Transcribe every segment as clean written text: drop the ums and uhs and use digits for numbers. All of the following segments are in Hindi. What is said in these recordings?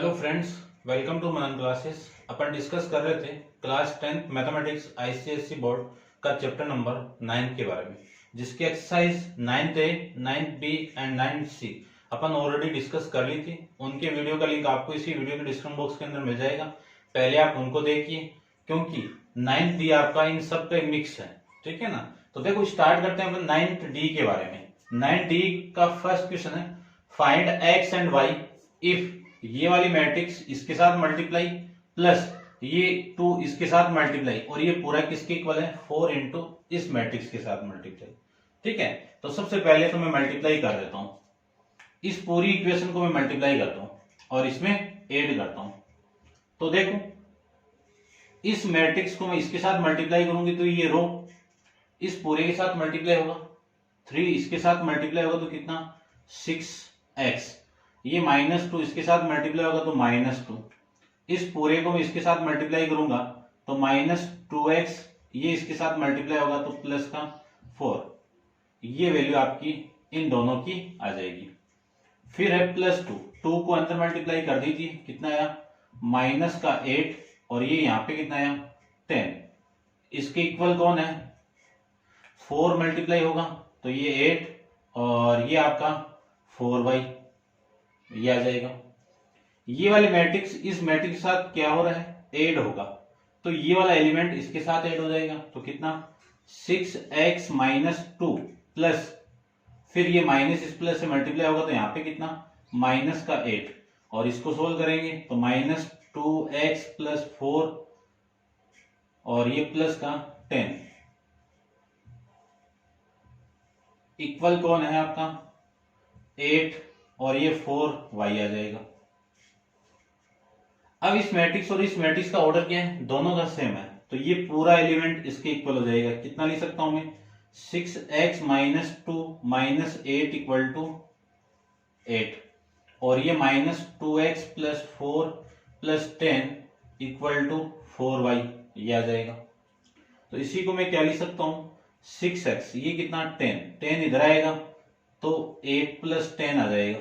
Hello friends, welcome to Manan classes. अपन डिस्कस कर रहे थे class 10th mathematics ICSE board का चैप्टर नंबर 9 के बारे में, जिसकी exercise 9th A, 9th B and 9th C अपन ऑलरेडी डिस्कस कर ली थी। उनके वीडियो का लिंक आपको इसी वीडियो के डिस्क्रिप्शन बॉक्स के अंदर मिल जाएगा। पहले आप उनको देखिए, क्योंकि 9th डी आपका इन सब का मिक्स है, ठीक है ना। तो देखो, स्टार्ट करते हैं अपन 9th डी के बारे में। 9th डी का फर्स्ट क्वेश्चन है, find x and y if ये वाली मैट्रिक्स इसके साथ मल्टीप्लाई प्लस ये 2 इसके साथ मल्टीप्लाई, और ये पूरा किसके इक्वल है, 4 इंटू इस मैट्रिक्स के साथ मल्टीप्लाई। ठीक है, तो सबसे पहले तो मैं मल्टीप्लाई कर देता हूं, इस पूरी इक्वेशन को मैं मल्टीप्लाई करता हूं और इसमें ऐड करता हूं। तो देखो, इस मैट्रिक्स को मैं इसके साथ मल्टीप्लाई करूंगी तो ये रो इस पूरे के साथ मल्टीप्लाई होगा, 3 इसके साथ मल्टीप्लाई होगा तो कितना, 6x। ये -2 इसके साथ मल्टीप्लाई होगा तो -2। इस पूरे को मैं इसके साथ मल्टीप्लाई करूंगा तो -2x, ये इसके साथ मल्टीप्लाई होगा तो प्लस का 4। ये वैल्यू आपकी इन दोनों की आ जाएगी। फिर है +2, 2 को अंदर मल्टीप्लाई कर दीजिए, कितना आया, -8, और ये यहां पे कितना आया, 10। इसके इक्वल कौन है, 4 मल्टीप्लाई होगा तो ये 8, और ये आपका 4y, ये आ जाएगा। ये वाली मैट्रिक्स इस मैट्रिक्स के साथ क्या हो रहा है, ऐड होगा, तो ये वाला एलिमेंट इसके साथ ऐड हो जाएगा तो कितना, 6x - 2 प्लस, फिर ये माइनस इस प्लस से मल्टीप्लाई होगा तो यहाँ पे कितना, -8, और इसको सोल्व करेंगे तो -2x + 4 और ये प्लस का 10 इक्वल कौन है आपका, 8, और ये 4y आ जाएगा। अब इस मैट्रिक्स और इस मैट्रिक्स का ऑर्डर क्या है, दोनों का सेम है, तो ये पूरा एलिमेंट इसके इक्वल हो जाएगा। कितना लिख सकता हूं मैं, 6x - 2 - 8 = 8, और ये -2x + 4 + 10 = 4y, ये आ जाएगा। तो इसी को मैं क्या लिख सकता हूं, 6x, ये कितना, 10 इधर आएगा तो 8 + 10 आ जाएगा,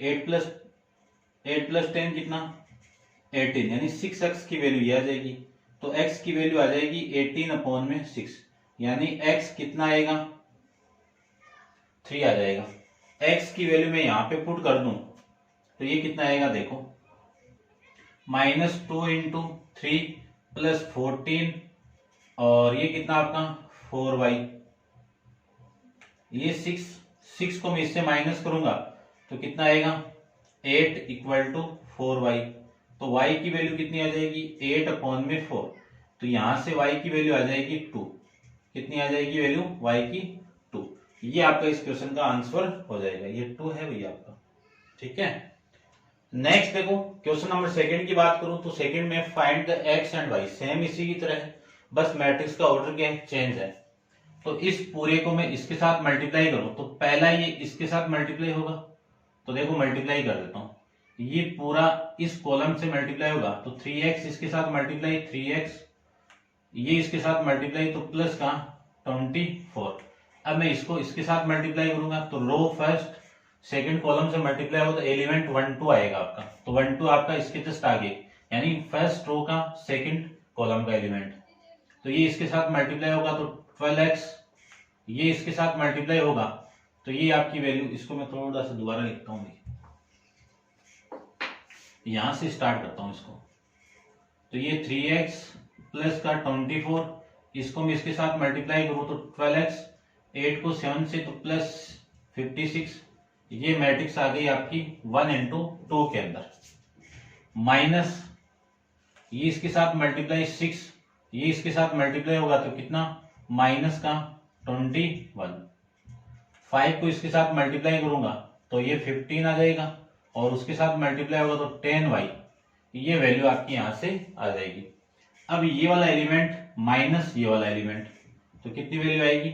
8 + 10 कितना, 18, यानी 6x की वैल्यू ये आ जाएगी। तो x की वैल्यू आ जाएगी 18/6, यानी x कितना आएगा, 3 आ जाएगा। x की वैल्यू मैं यहां पे पुट कर दूं तो ये कितना आएगा, देखो, -2 × 3 + 14, और ये कितना आपका 4y। ये 6 को मैं इससे माइनस करूंगा तो कितना आएगा, 8 = 4y। तो y की वैल्यू कितनी आ जाएगी, 8/4, तो यहां से y की वैल्यू आ जाएगी 2। कितनी आ जाएगी वैल्यू y की, 2। ये आपका इस क्वेश्चन का आंसर हो जाएगा, ये 2 है भैया आपका। ठीक है, नेक्स्ट देखो, क्वेश्चन नंबर 2 की बात करूं तो सेकंड में find the x and y, same इसी की तरह है, बस मैट्रिक्स का ऑर्डर क्या है, चेंज है। तो इस पूरे को मैं इसके साथ मल्टीप्लाई करूं तो पहला ये इसके साथ मल्टीप्लाई होगा, तो देखो मल्टीप्लाई कर देता हूं, ये पूरा इस कॉलम से मल्टीप्लाई होगा तो 3x इसके साथ मल्टीप्लाई 3x, ये इसके साथ मल्टीप्लाई तो प्लस का 24। अब मैं इसको इसके साथ मल्टीप्लाई करूंगा तो रो फर्स्ट सेकंड कॉलम से मल्टीप्लाई होगा तो एलिमेंट 1 2 आएगा आपका, तो 1 2 आपका इसके जस्ट आगे, यानी फर्स्ट रो का सेकंड कॉलम का एलिमेंट। तो ये इसके साथ मल्टीप्लाई होगा तो 12x, ये इसके साथ मल्टीप्लाई होगा तो ये आपकी वैल्यू, इसको मैं थोड़ा सा दोबारा लिखता हूं, यहां से स्टार्ट करता हूं इसको, तो ये 3x प्लस का 24, इसको मैं इसके साथ मल्टीप्लाई करूं तो 12x, 8 को 7 से तो प्लस 56, ये मैट्रिक्स आ गई आपकी 1 × 2 के अंदर, माइनस ये इसके साथ मल्टीप्लाई 6, ये इसके साथ मल्टीप्लाई होगा तो कितना, माइनस का 21, 5 को इसके साथ मल्टीप्लाई करूंगा तो ये 15 आ जाएगा, और उसके साथ मल्टीप्लाई होगा तो 10y, ये वैल्यू आपकी यहां से आ जाएगी। अब ये वाला एलिमेंट माइनस ये वाला एलिमेंट, तो कितनी वैल्यू आएगी,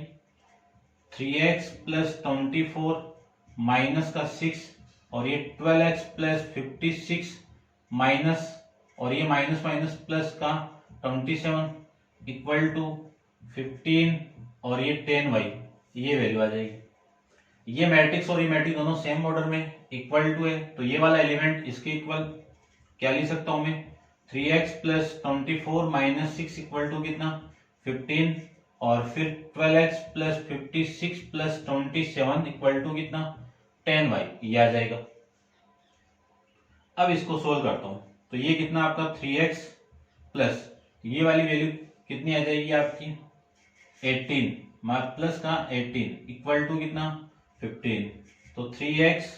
3x + 24 माइनस का 6, और ये 12x + 56 माइनस, और ये माइनस माइनस प्लस का 27 = 15, और ये 10y, ये वैल्यू आ जाएगी। ये मैट्रिक्स और ये मैट्रिक्स दोनों सेम ऑर्डर में इक्वल टू है, तो ये वाला एलिमेंट इसके इक्वल क्या लिख सकता हूं मैं, 3x plus 24 minus 6 equal to कितना 15, और फिर 12x plus 56 plus 27 equal to कितना 10y, ये आ जाएगा। अब इसको सोल्व करता हूं, तो ये कितना आपका 3x प्लस ये वाली वैल्यू कितनी आ जाएगी आपकी 18, मार्क प्लस का 18 इक्वल टू कितना 15, तो 3x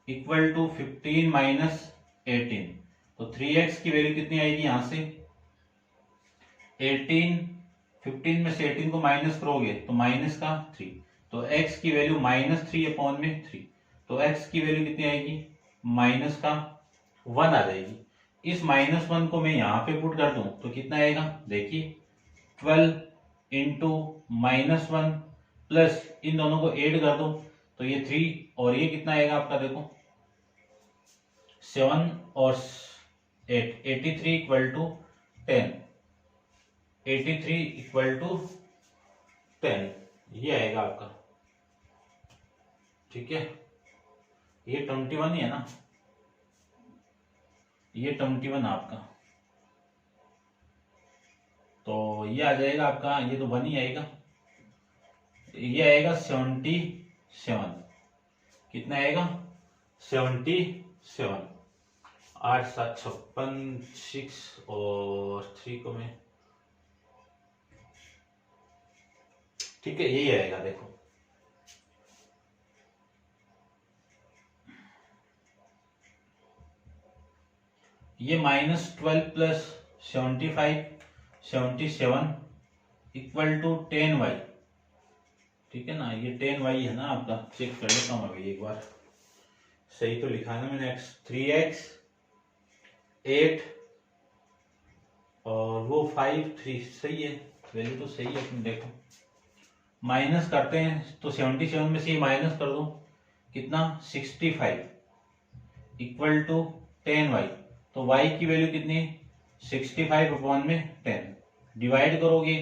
इक्वल टू 15 माइनस 18, तो 3x की वैल्यू कितनी आएगी यहां से 18, 15 में से 18 को माइनस करोगे तो माइनस का 3, तो x की वैल्यू माइनस 3 अपॉन में 3, तो x की वैल्यू कितनी आएगी माइनस का 1 आ जाएगी। इस माइनस 1 को मैं यहाँ पे पुट कर दूं तो कितना आएगा, देखिए 12 इंटू माइनस 1 प्लस इन दोनों को ऐड कर दो तो ये 3, और ये कितना आएगा आपका देखो 7 और 8, 83 इक्वल टू 10, 83 इक्वल टू 10, ये आएगा आपका। ठीक है, ये 21 ही है ना, ये 21 आपका, तो ये आ जाएगा आपका, ये तो 1 ही आएगा, ये आएगा 77, कितना आएगा 77, 8 7 56, 6 और 3 को मैं, ठीक है यही आएगा। देखो ये -12 प्लस 75 77 इक्वल टू 10y, ठीक है ना, ये 10y है ना आपका, चेक कर लेता हूँ अभी एक बार, सही तो लिखा है ना मैंने, 3x 8 और वो 5 3, सही है, वैल्यू तो सही है। तुम देखो माइनस करते हैं तो 77 में से ये माइनस कर दो कितना 65 इक्वल टू 10y, तो y की वैल्यू कितनी 65 अपॉन में 10, डिवाइड करोगे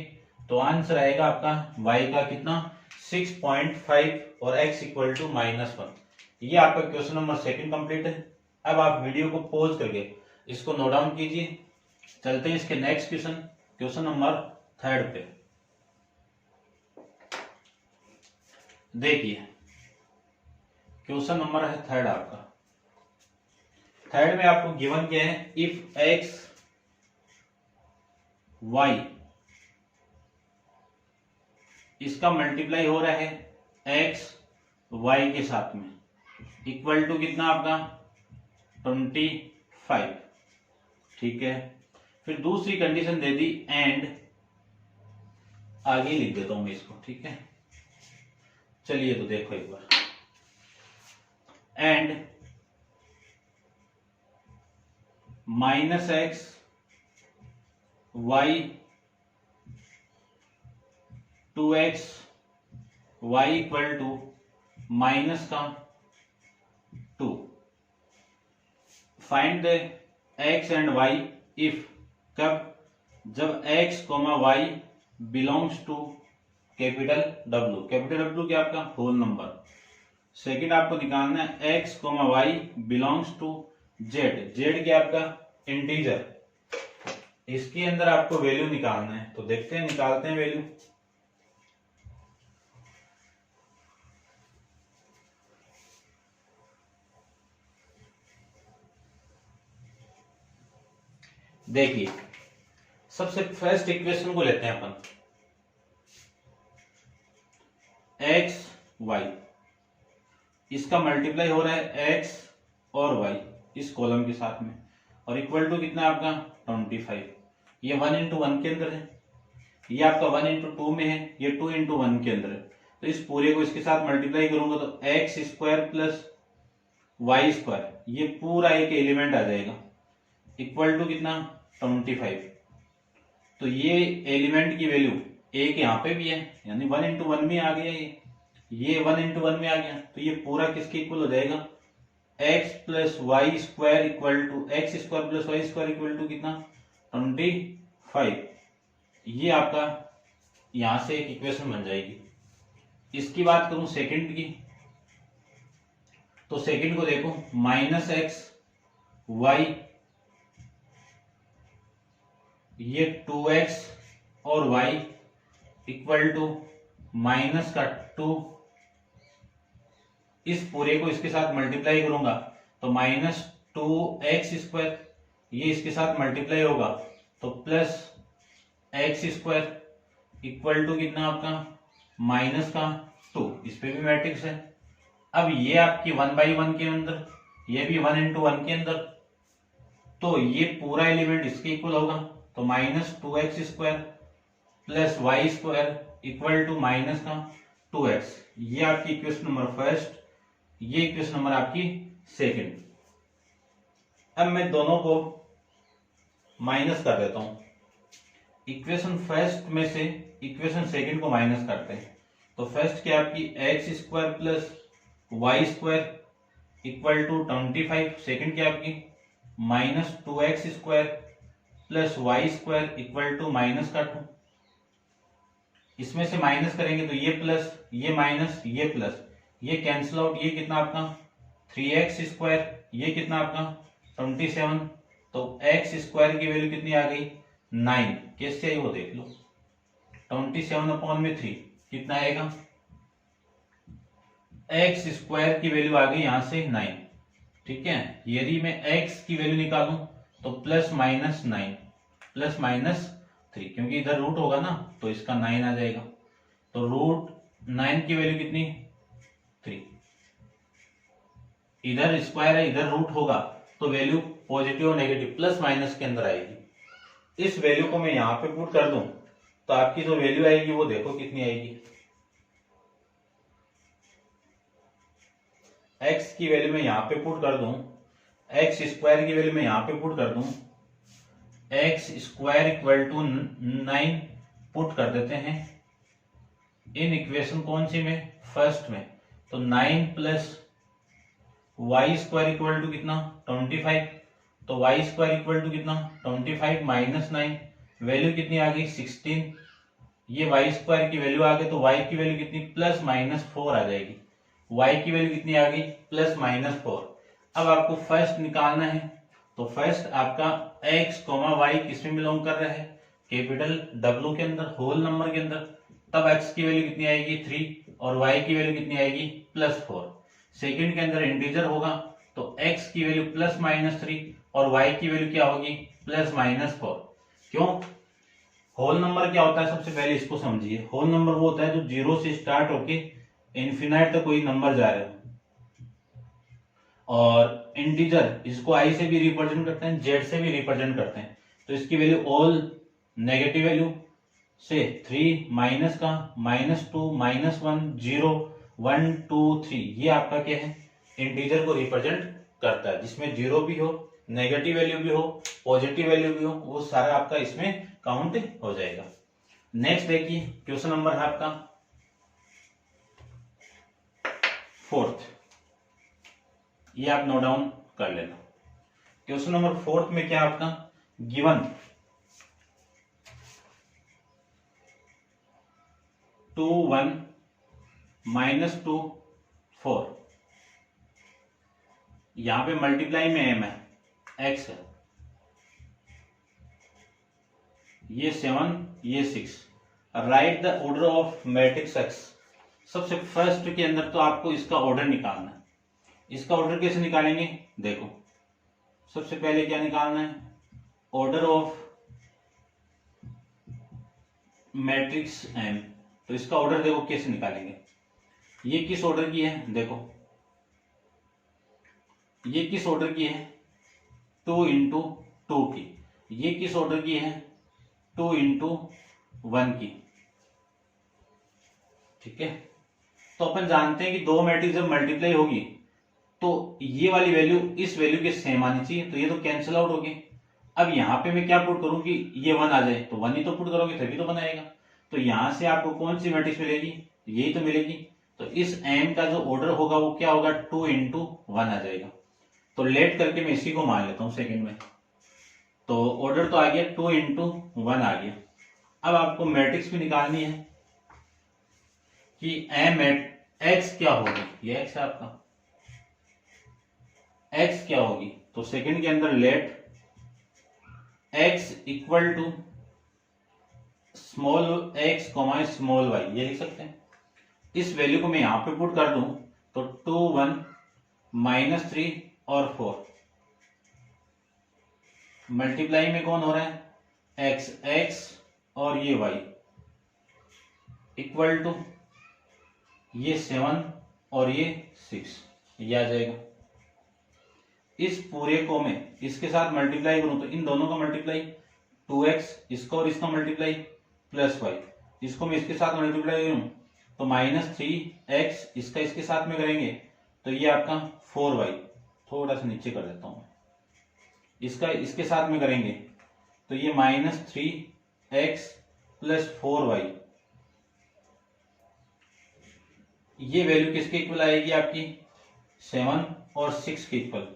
तो आंसर आएगा आपका y का कितना 6.5 और x इक्वल टू -1। ये आपका क्वेश्चन नंबर 2 कंप्लीट है। अब आप वीडियो को पॉज करके इसको नोट डाउन कीजिए। चलते हैं इसके नेक्स्ट क्वेश्चन, क्वेश्चन नंबर 3 पे। देखिए क्वेश्चन नंबर है 3 आपका। 3 में आपको गिवन क्या है, इफ x y इसका मल्टीप्लाई हो रहा है x y के साथ में इक्वल टू कितना आपका 25, ठीक है। फिर दूसरी कंडीशन दे दी एंड, आगे लिख देता हूं मैं इसको, ठीक है। चलिए तो देखो एक बार, and -x y 2x y equal to minus का 2, find the x and y if, कब, जब x, y belongs to capital W। Capital W क्या आपका होल नंबर। सेकंड आपको निकालना है x, y belongs to Z। Z क्या आपका इंटीजर। इसके अंदर आपको वैल्यू निकालना है, तो देखते हैं निकालते हैं वैल्यू। देखिए सबसे फर्स्ट इक्वेशन को लेते हैं अपन, x y, इसका मल्टीप्लाई हो रहा है x और y इस कॉलम के साथ में, और इक्वल टू कितना आपका 25। ये 1 इंटू 1 के अंदर है, ये आपका 1 इंटू 2 में है, ये 2 इंटू 1 के अंदर है। तो इस पूरे को इसके साथ मल्टीप्लाई करूंगा तो x square plus y square, ये पूरा एक एलिमेंट आ जाएगा इक्वल टू कितना 25। तो ये एलिमेंट की वैल्यू एक यहाँ पे भी है, यानी 1 इंटू 1 में आ गया, ये 1 इंटू 1 में आ गया। तो ये पूरा किसके इक्वल हो जाएगा, x plus y square equal to x square plus y square equal to कितना 25। ये आपका यहां से एक इक्वेशन बन जाएगी। इसकी बात करूं सेकंड की, तो सेकंड को देखो -x y ये 2x और y इक्वल टू माइनस का 2, इस पूरे को इसके साथ मल्टीप्लाई करूंगा तो माइनस 2x², ये इसके साथ मल्टीप्लाई होगा तो प्लस x² इक्वल टू कितना आपका माइनस का 2, इस पे भी मैट्रिक्स है। अब ये आपकी 1/1 के अंदर, ये भी 1 × 1 के अंदर, तो ये पूरा एलिमेंट इसके इक्वल होगा तो minus 2x² plus y² equal to minus का 2x। ये आपकी इक्वेशन नंबर फर्स्ट, ये इक्वेशन नंबर आपकी सेकंड। अब मैं दोनों को माइनस कर देता हूं, इक्वेशन फर्स्ट में से इक्वेशन सेकंड को माइनस करते हैं तो फर्स्ट क्या आपकी x² plus y² equal to 25, second क्या आपकी minus 2x² plus y² equal to minus का 2। इसमें से माइनस करेंगे तो ये प्लस, ये माइनस, ये प्लस, ये कैंसिल आउट, ये कितना आपका 3x², ये कितना आपका 27, तो x² की वैल्यू कितनी आ गई 9, कैसे आई वो देख लो, 27/3 कितना आएगा, x² की वैल्यू आ गई यहां से 9। ठीक है, यदि मैं x की वैल्यू निकालूं तो प्लस माइनस 9 प्लस माइनस 3, क्योंकि इधर रूट होगा ना तो इसका 9 आ जाएगा, तो √9 की वैल्यू कितनी 3, इधर स्क्वायर है इधर रूट होगा तो वैल्यू पॉजिटिव और नेगेटिव प्लस माइनस के अंदर आएगी। इस वैल्यू को मैं यहां पे पुट कर दूं तो आपकी जो वैल्यू आएगी वो देखो कितनी आएगी, x की वैल्यू मैं यहां पे पुट कर दूं, x² की वैल्यू मैं यहां पे पुट कर दूं, x² इक्वल टू 9 पुट कर देते हैं इन इक्वेशन कौन सी में, फर्स्ट में, तो 9 प्लस y² इक्वल टू कितना 25, तो y² इक्वल टू कितना 25 माइनस 9, वैल्यू कितनी आ गई 16, ये y² की वैल्यू आ गई तो y की वैल्यू कितनी प्लस माइनस 4 आ जाएगी, y की वैल्यू कितनी आ गई प्लस माइनस 4। अब आपको फर्स्ट निकालना है तो फर्स्ट आपका x, y किस में बिलोंग कर रहा है, कैपिटल W के अंदर, होल नंबर के अंदर, तब x की वैल्यू कितनी आएगी 3 और y की वैल्यू कितनी आएगी +4। सेकंड के अंदर इंटीजर होगा तो x की वैल्यू प्लस माइनस 3 और y की वैल्यू क्या होगी प्लस माइनस 4। क्यों, होल नंबर क्या होता है, सबसे पहले इसको समझिए, होल नंबर वो होता है जो 0 से स्टार्ट होके इन्फिनाइट तक कोई नंबर जा रहे हो, और इंटीजर इसको i से भी रिप्रेजेंट करते हैं, z से भी रिप्रेजेंट करते हैं, तो इसकी वैल्यू ऑल नेगेटिव वैल्यू से 3 माइनस का -2 -1 0 1 2 3, ये आपका क्या है इंटीजर को रिप्रेजेंट करता है, जिसमें 0 भी हो, नेगेटिव वैल्यू भी हो, पॉजिटिव वैल्यू भी हो, वो सारा आपका इसमें काउंट हो जाएगा। नेक्स्ट देखिए क्वेश्चन नंबर है आपका 4th, ये आप नोट डाउन कर लेना। क्वेश्चन नंबर 4th में क्या आपका गिवन 2 1 -2 4, यहां पे मल्टीप्लाई में m है, x है, ये 7 ये 6, right the order of matrix x। सबसे फर्स्ट के अंदर तो आपको इसका ऑर्डर निकालना है, इसका ऑर्डर कैसे निकालेंगे देखो, सबसे पहले क्या निकालना है ऑर्डर ऑफ मैट्रिक्स m, तो इसका ऑर्डर देखो कैसे निकालेंगे, ये किस ऑर्डर की है देखो, ये किस ऑर्डर की है 2 × 2 की, ये किस ऑर्डर की है 2 × 1 की। ठीक है, तो अपन जानते हैं कि दो मैट्रिक्स जब मल्टीप्लाई होगी तो ये वाली वैल्यू इस वैल्यू के सेम आनी चाहिए, तो ये तो कैंसिल आउट होगी। अब यहाँ पे मैं क्या पुट करूं कि ये 1 आ जाए, तो 1 ही तो पुट करोगे तभी तो बनाएगा, तो यहां से आपको कौन सी मैट्रिक्स मिलेगी, यही तो मिलेगी, तो इस m का जो ऑर्डर होगा वो क्या होगा 2 × 1 आ जाएगा। तो लेट करके मैं इसी को मान लेता हूं सेकंड में, तो ऑर्डर तो आ गया 2 × 1 आ गया। अब आपको मैट्रिक्स भी निकालनी है कि m x क्या होगी, ये x है आपका, x क्या होगी, तो सेकंड के अंदर let x equal to small x comma small y, ये लिख सकते हैं। इस वैल्यू को मैं यहां पे पुट कर दूं तो 2 1 -3 और 4 मल्टीप्लाई में कौन हो रहा है, एक्स एक्स और ये वाई इक्वल टू ये 7 और ये 6, ये आ जाएगा। इस पूरे को मैं इसके साथ मल्टीप्लाई करूं तो इन दोनों का मल्टीप्लाई 2x इसका और इसका मल्टीप्लाई प्लस वाई, इसको मैं इसके साथ मल्टीप्लाई करूं तो -3x इसका इसके साथ में करेंगे तो ये आपका 4y, थोड़ा सा नीचे कर देता हूं, इसका इसके साथ में करेंगे तो ये -3x प्लस 4y, ये वैल्यू किसके इक्वल आएगी आपकी 7 और 6 के इक्वल।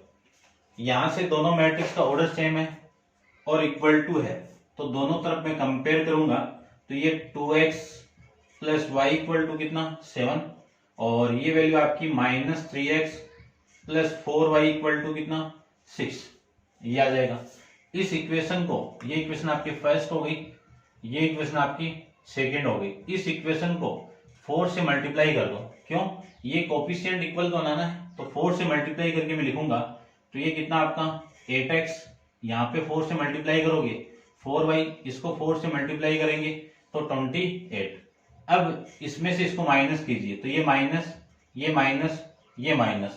यहां से दोनों मैट्रिक्स का ऑर्डर सेम है और इक्वल टू है, तो दोनों तरफ मैं कंपेयर करूंगा तो ये 2x plus y equal to कितना 7 और ये वैल्यू आपकी -3x plus 4y equal to कितना 6, ये आ जाएगा। इस इक्वेशन को, ये इक्वेशन आपकी फर्स्ट हो गई, ये इक्वेशन आपकी सेकेंड हो गई। इस इक्वेशन को 4 से मल्टीप्लाई कर दो, क्यों, ये कोफिशिएंट इक्वल तो बनाना है, तो 4 से मल्टीप्लाई करके मैं लिखूंगा तो ये कितना आपका 8x, यहाँ पे 4 से मल्टीप्लाई करोगे 4y, इसको 4 से मल्टीप्लाई करेंगे तो 28। अब इसमें से इसको माइनस कीजिए तो ये माइनस ये माइनस ये माइनस,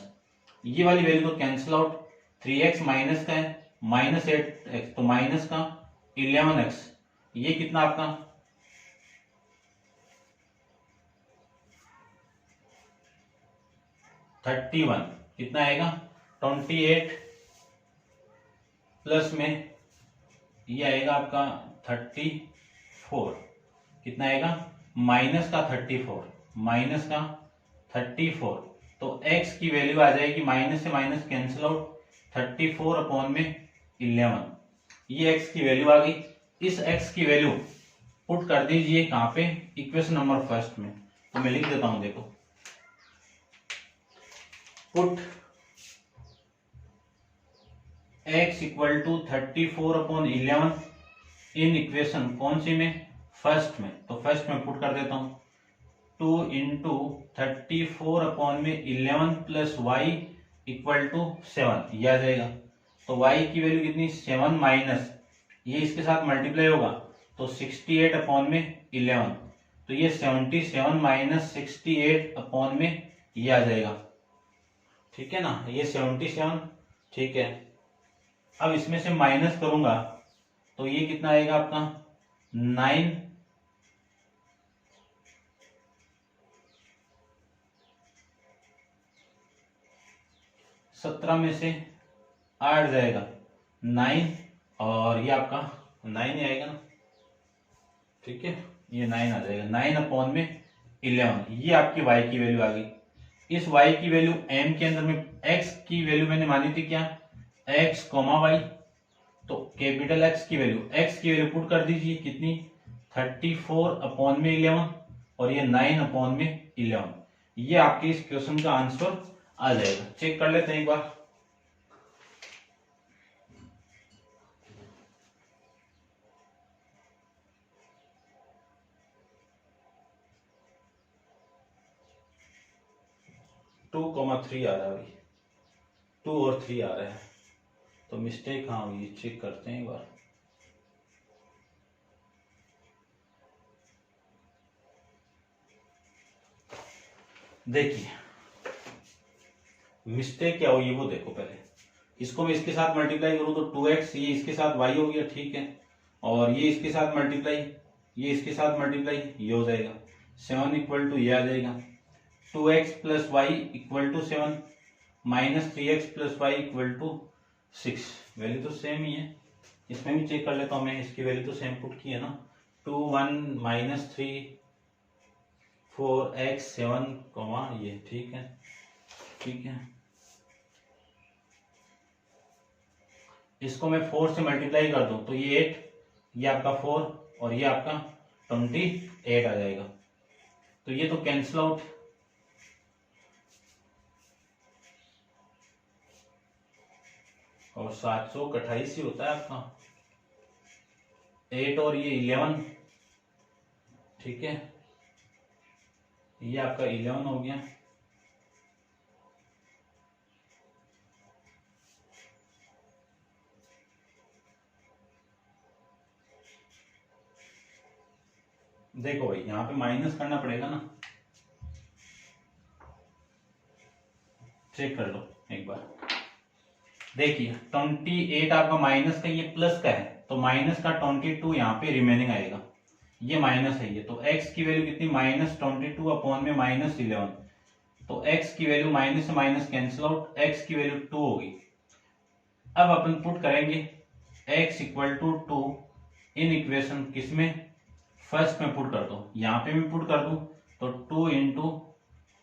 ये वाली वैल्यू तो कैंसिल आउट, 3x माइनस का है -8x तो माइनस का 11x, ये कितना आपका 31, कितना आएगा 28 प्लस में ये आएगा आपका 34, कितना आएगा माइनस का 34 तो x की वैल्यू आ जाएगी, माइनस से माइनस कैंसिल आउट, 34 अपॉन में 11, ये x की वैल्यू आ गई। इस x की वैल्यू पुट कर दीजिए कहां पे, इक्वेशन नंबर फर्स्ट में, तो मैं लिख देता हूं, देखो put x equal to 34 upon 11 in equation कौन सी में, फर्स्ट में, तो फर्स्ट में पुट कर देता हूं 2 इंटू 34 अपॉन में 11 प्लस वाई इक्वल टू 7, यह आ जाएगा। तो y की वैल्यू कितनी 7 माइनस ये इसके साथ मल्टीप्लाई होगा तो 68 अपॉन में 11, तो ये 77 माइनस 68 अपॉन में ये आ जाएगा, ठीक है ना, ये 77, ठीक है। अब इसमें से माइनस करूंगा तो ये कितना आएगा आपका 9, 17 में से 8 जाएगा 9 और ये आपका 9 ही आएगा ना, ठीक है, ये 9 आ जाएगा, 9 अपॉन में 11, ये आपकी y की वैल्यू आ गई। इस y की वैल्यू m के अंदर में x की वैल्यू मैंने मानी थी क्या, x कॉमा वाई, तो कैपिटल X की वैल्यू पुट कर दीजिए कितनी 34 अपॉन में 11 और ये 9 अपॉन में 11, ये आपके इस क्वेश्चन का आंसर आ जाएगा। चेक कर लेते हैं एक बार, टू कॉमा 3 आ रहा है भाई, 2 और 3 आ रहा है, तो मिस्टेक कहाँ हुई चेक करते हैं एक बार। देखिए मिस्टेक क्या हुई वो देखो, पहले इसको मैं इसके साथ मल्टीप्लाई करूं तो 2x, ये इसके साथ y हो गया, ठीक है, और ये इसके साथ मल्टीप्लाई, ये इसके साथ मल्टीप्लाई, ये हो जाएगा 7 इक्वल टू ये आ जाएगा 2x plus y equal to 7 minus 3x plus y equal to 6, value तो सेम ही है, इसमें भी चेक कर लेता हूं मैं, इसकी वैल्यू तो सेम पुट की है ना, 2 1 माइनस 3 4x 7 कॉमा ये, ठीक है, ठीक है, इसको मैं 4 से मल्टीप्लाई कर दूं तो ये 8, ये आपका 4 और ये आपका 28 आ जाएगा, तो ये तो कैंसिल आउट, और 728 ही होता है आपका 8 और ये 11, ठीक है, ये आपका 11 हो गया। देखो भाई यहाँ पे माइनस करना पड़ेगा ना, चेक कर लो एक बार। देखिए 28 आपका माइनस का, ये प्लस का है तो माइनस का 22 यहाँ पे रिमेनिंग आएगा, ये माइनस है ये, तो x की वैल्यू कितनी, -22 अपॉन में -11, तो x की वैल्यू माइनस से माइनस कैंसिल आउट, x की वैल्यू 2 होगी। अब अपन पुट करेंगे x equal to 2 in equation, किसमें, फर्स्ट में पुट कर दो, यहाँ पे भी पुट कर दूं तो 2 into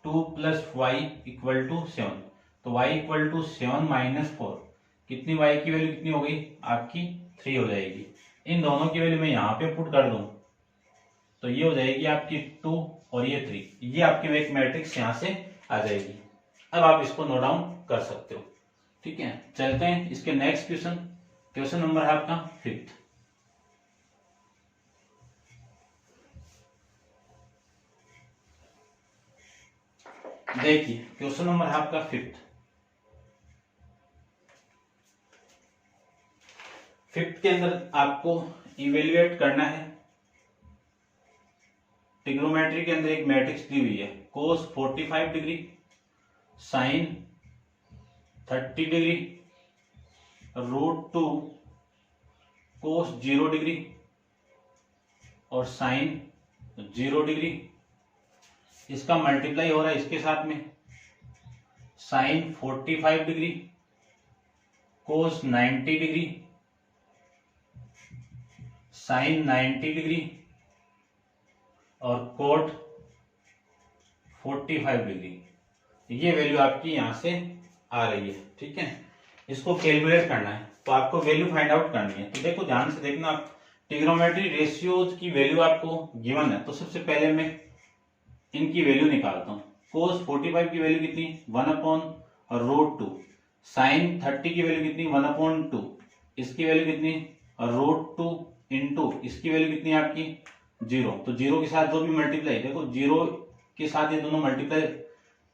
2 plus y equal to 7, तो y इक्वल टू 7 माइनस 4, कितनी y की वैल्यू कितनी हो गई आपकी 3 हो जाएगी। इन दोनों की वैल्यू मैं यहाँ पे पुट कर दूं तो ये हो जाएगी आपकी 2 और ये 3, ये आपकी एक मैट्रिक्स यहाँ से आ जाएगी। अब आप इसको नोट डाउन कर सकते हो। ठीक है, चलते हैं इसके नेक्स्ट क्वेश्चन। क्वेश्चन नंबर है आपका 5th। देखिए क्वेश्चन नंबर है आपका 5th। 5th के अंदर आपको इवेल्युएट करना है, ट्रिग्नोमेट्री के अंदर एक मैट्रिक्स दी हुई है, कोस 45 डिग्री, साइन 30 डिग्री, √2 कोस 0 डिग्री और साइन 0 डिग्री। इसका मल्टीप्लाई हो रहा है इसके साथ में साइन 45 डिग्री, कोस 90 डिग्री, साइन 90 डिग्री और कोट 45 डिग्री। ये वैल्यू आपकी यहां से आ रही है। ठीक है, इसको कैलकुलेट करना है तो आपको वैल्यू फाइंड आउट करनी है। तो देखो ध्यान से देखना, आप ट्रिग्नोमेट्री रेशियोज की वैल्यू आपको गिवन है, तो सबसे पहले मैं इनकी वैल्यू निकालता हूँ। कोस 45 की वैल्यू कितनी, 1/√2, साइन 30 की वैल्यू कितनी, 1/2, इसकी वैल्यू कितनी, √2 इंटू इसकी वैल्यू कितनी है आपकी 0, तो 0 के साथ जो भी मल्टीप्लाई, देखो 0 के साथ ये दोनों मल्टीप्लाई,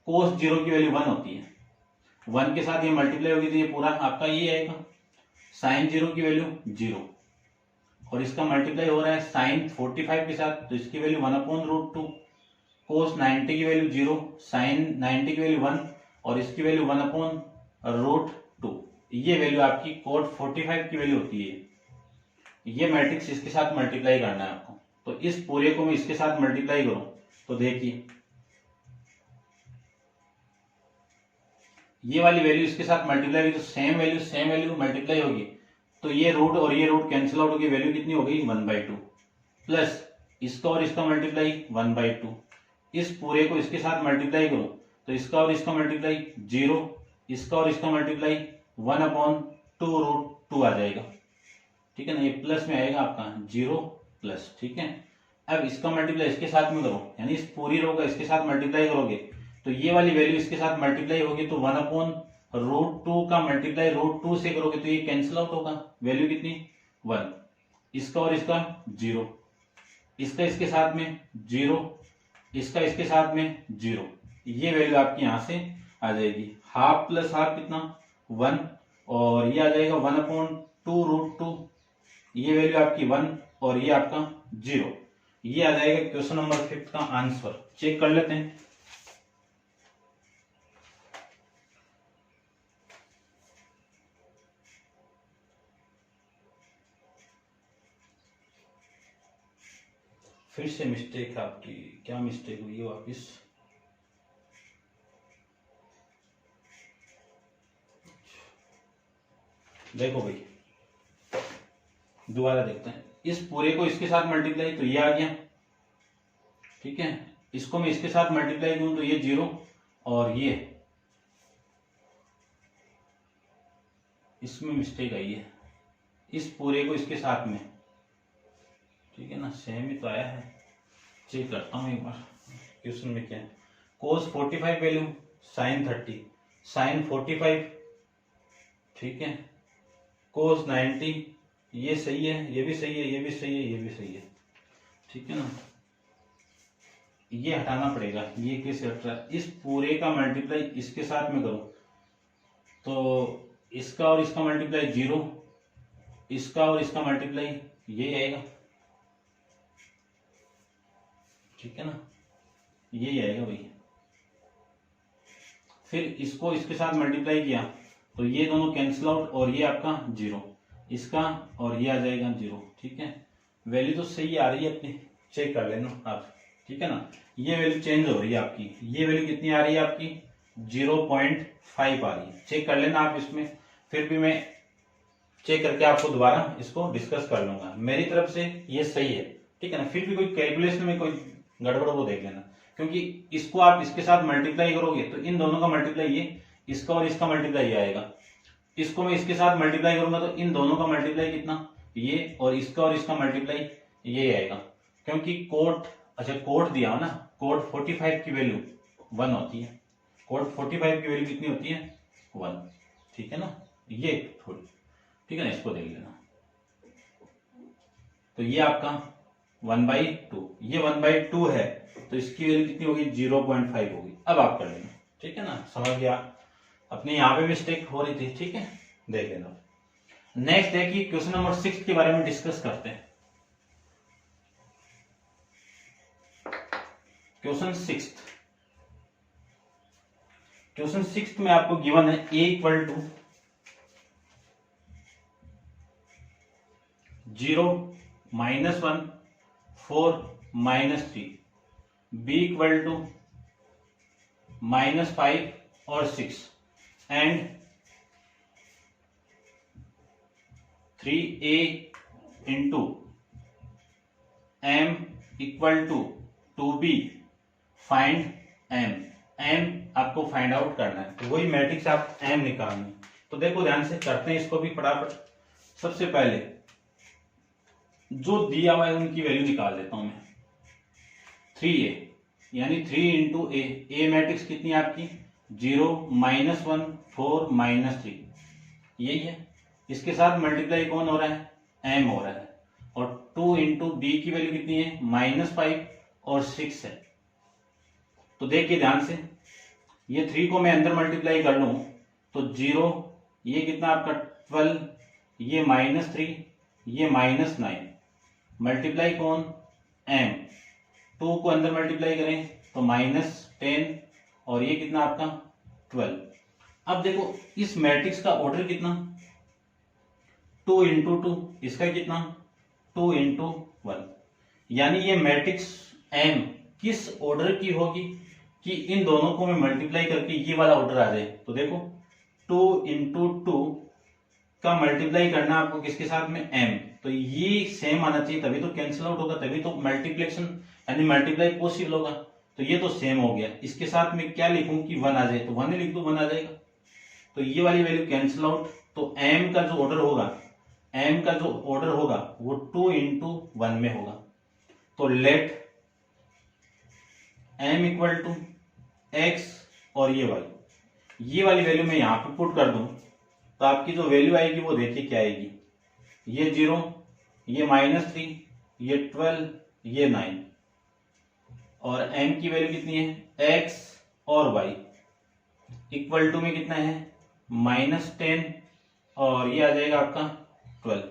कोस 0 की वैल्यू 1 होती है, 1 के साथ ये मल्टीप्लाई होगी तो ये पूरा आपका ये आएगा। साइन 0 की वैल्यू 0 और इसका मल्टीप्लाई हो रहा है साइन 45 के साथ, तो इसकी वैल्यू 1/√2, कोस 90 की वैल्यू 0, साइन 90 की वैल्यू 1 और इसकी वैल्यू 1/√2। ये वैल्यू आपकी कोट 45 की वैल्यू होती है। ये मैट्रिक्स इसके साथ मल्टीप्लाई करना है आपको, तो इस पूरे को मैं इसके साथ मल्टीप्लाई करूं तो देखिए ये वाली वैल्यू इसके साथ मल्टीप्लाई होगी तो सेम वैल्यू मल्टीप्लाई होगी, तो ये रूट और ये रूट कैंसिल आउट होगी, वैल्यू कितनी हो गई 1/2, प्लस इसका और इसका मल्टीप्लाई 1/2, इस पूरे को इसके साथ मल्टीप्लाई करो तो इसका और इसका मल्टीप्लाई 0, इसका और इसका मल्टीप्लाई 1/2√2 आ जाएगा। ठीक है ना, ये प्लस में आएगा आपका 0 प्लस। ठीक है, अब इसका मल्टीप्लाई इसके साथ में करो, यानी इस पूरी रो का इसके साथ मल्टीप्लाई करोगे तो ये वाली वैल्यू इसके साथ मल्टीप्लाई होगी, तो 1/√2 का मल्टीप्लाई √2 से करोगे तो ये कैंसिल आउट होगा, वैल्यू कितनी 1, इसका और इसका 0, इसका इसके साथ में 0, इसका इसके साथ में 0, ये वैल्यू आपकी यहां से आ जाएगी। हाफ प्लस हाफ कितना 1 और ये आ जाएगा 1/2√2, ये वैल्यू आपकी 1 और ये आपका 0, ये आ जाएगा क्वेश्चन नंबर 5 का आंसर। चेक कर लेते हैं। फिर से मिस्टेक है आपकी, क्या मिस्टेक हुई है वापिस, देखो भाई दोबारा देखते हैं, इस पूरे को इसके साथ मल्टीप्लाई तो ये आ गया। ठीक है, इसको मैं इसके साथ मल्टीप्लाई करूं तो ये 0 और ये, इसमें मिस्टेक आई है, इस पूरे को इसके साथ में, ठीक है ना, सेम ही तो आया है। चेक करता हूं एक बार क्वेश्चन में क्या है। कोस 45 वैल्यू साइन 30, साइन 45, ठीक है, कोस 90, ये सही है, ये भी सही है, ये भी सही है, ये भी सही है। ठीक है ना, ये हटाना पड़ेगा, ये कैसे हट रहा है, इस पूरे का मल्टीप्लाई इसके साथ में करो तो इसका और इसका मल्टीप्लाई 0, इसका और इसका मल्टीप्लाई ये आएगा, ठीक है ना, यही आएगा भैया। फिर इसको इसके साथ मल्टीप्लाई किया तो ये दोनों कैंसिल आउट और ये आपका 0, इसका और ये आ जाएगा 0, ठीक है। वैल्यू तो सही आ रही है अपनी, चेक कर लेना आप, ठीक है ना। ये वैल्यू चेंज हो रही है आपकी, ये वैल्यू कितनी आ रही है आपकी 0.5 आ रही है, चेक कर लेना आप इसमें। फिर भी मैं चेक करके आपको दोबारा इसको डिस्कस कर लूंगा, मेरी तरफ से ये सही है, ठीक है ना। फिर भी कोई कैलकुलेशन में कोई गड़बड़ वो देख लेना, क्योंकि इसको आप इसके साथ मल्टीप्लाई करोगे तो इन दोनों का मल्टीप्लाई ये, इसका और इसका मल्टीप्लाई ये आएगा। इसको मैं इसके साथ मल्टीप्लाई करूंगा तो इन दोनों का मल्टीप्लाई कितना, ये, और इसका मल्टीप्लाई ये आएगा, क्योंकि कोड, अच्छा कोड दिया हो ना, कोड 45 की वैल्यू 1 होती है, कोड 45 की वैल्यू कितनी होती है 1, ठीक है ना। ये थोड़ी, ठीक है ना, इसको देख लेना। तो ये आपका 1/2, ये 1/2 है तो इसकी वैल्यू कितनी होगी 0.5 होगी। अब आप कर लेना, ठीक है ना, समझ गया। अपने यहाँ पे मिस्टेक हो रही थी, ठीक है, देख लेना। नेक्स्ट देखिए क्वेश्चन नंबर 6 के बारे में डिस्कस करते हैं। क्वेश्चन 6 में आपको गिवन है a equal to 0, -1, 4, -3, b equal to -5 और 6 and 3a into m equal to 2b, find m। m आपको फाइंड आउट करना है, तो वही मैट्रिक्स आप m निकालना है। तो देखो ध्यान से करते हैं इसको भी फटाफट। सबसे पहले जो दिया हुआ है उनकी वैल्यू निकाल लेता हूं मैं। 3a यानी 3 इंटू ए मैट्रिक्स कितनी है आपकी 0, -1, 4, -3, यही है। इसके साथ मल्टीप्लाई कौन हो रहा है m हो रहा है, और 2 इंटू बी की वैल्यू कितनी है -5 और 6 है। तो देखिए ध्यान से, ये 3 को मैं अंदर मल्टीप्लाई कर लूं तो 0, ये कितना आपका 12, ये -3, ये -9, मल्टीप्लाई कौन m, 2 को अंदर मल्टीप्लाई करें तो -10 और ये कितना आपका 12। अब देखो इस मैट्रिक्स का ऑर्डर कितना 2 इंटू 2, इसका कितना 2 इंटू 1, यानी ये मैट्रिक्स m किस ऑर्डर की होगी कि इन दोनों को मैं मल्टीप्लाई करके ये वाला ऑर्डर आ जाए। तो देखो 2 इंटू 2 का मल्टीप्लाई करना आपको किसके साथ में m, तो ये सेम आना चाहिए, तभी तो कैंसिल आउट होगा, तभी तो मल्टीप्लेक्शन यानी मल्टीप्लाई पॉसिबल होगा। तो ये तो सेम हो गया, इसके साथ में क्या लिखूं कि 1 आ जाए, तो 1 ही लिख दो, 1 आ जाएगा। तो ये वाली वैल्यू कैंसिल आउट, तो m का जो ऑर्डर होगा वो 2 इंटू 1 में होगा। तो let m equal to x और ये y, ये वाली वैल्यू मैं यहां पे पुट कर दूं तो आपकी जो वैल्यू आएगी वो देखिए क्या आएगी, ये 0, ये -3, ये 12, ये 9, और m की वैल्यू कितनी है x और y इक्वल टू में कितना है -10 और ये आ जाएगा आपका 12।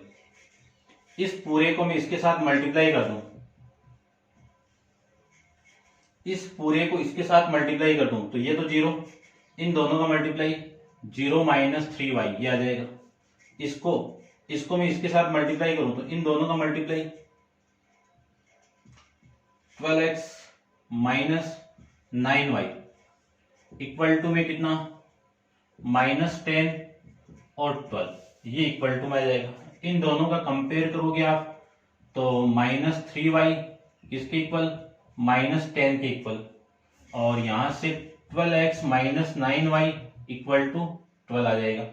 इस पूरे को मैं इसके साथ मल्टीप्लाई कर दूं, इस पूरे को इसके साथ मल्टीप्लाई कर दूं तो ये तो 0, इन दोनों का मल्टीप्लाई 0 -3y ये आ जाएगा। इसको मैं इसके साथ मल्टीप्लाई करूं तो इन दोनों का multiply 12x -9y equal to में कितना -10 और 12, ये इक्वल टू में आ जाएगा। इन दोनों का कंपेयर करोगे आप तो -3y इसके इक्वल -10 के इक्वल, और यहां से 12x -9y इक्वल टू 12 आ जाएगा।